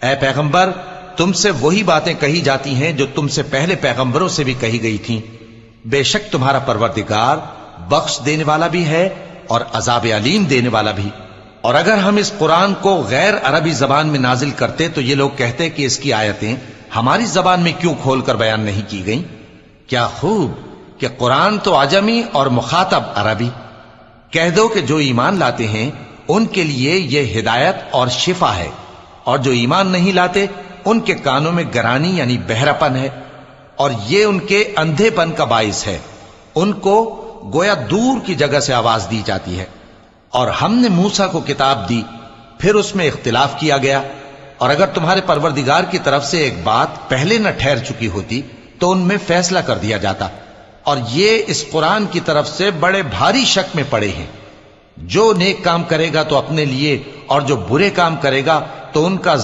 اے پیغمبر، تم سے وہی باتیں کہی جاتی ہیں جو تم سے پہلے پیغمبروں سے بھی کہی گئی تھیں۔ بے شک تمہارا پروردگار بخش دینے والا بھی ہے اور عذاب علیم دینے والا بھی۔ اور اگر ہم اس قرآن کو غیر عربی زبان میں نازل کرتے تو یہ لوگ کہتے کہ اس کی آیتیں ہماری زبان میں کیوں کھول کر بیان نہیں کی گئیں؟ کیا خوب کہ قرآن تو عجمی اور مخاطب عربی۔ کہہ دو کہ جو ایمان لاتے ہیں ان کے لیے یہ ہدایت اور شفا ہے، اور جو ایمان نہیں لاتے ان کے کانوں میں گرانی یعنی بہراپن ہے، اور یہ ان کے اندھے پن کا باعث ہے۔ ان کو گویا دور کی جگہ سے آواز دی جاتی ہے۔ اور ہم نے موسیٰ کو کتاب دی، پھر اس میں اختلاف کیا گیا، اور اگر تمہارے پروردگار کی طرف سے ایک بات پہلے نہ ٹھہر چکی ہوتی تو ان میں فیصلہ کر دیا جاتا۔ اور یہ اس قرآن کی طرف سے بڑے بھاری شک میں پڑے ہیں۔ جو نیک کام کرے گا تو اپنے لیے، اور جو برے کام کرے گا تو ان کا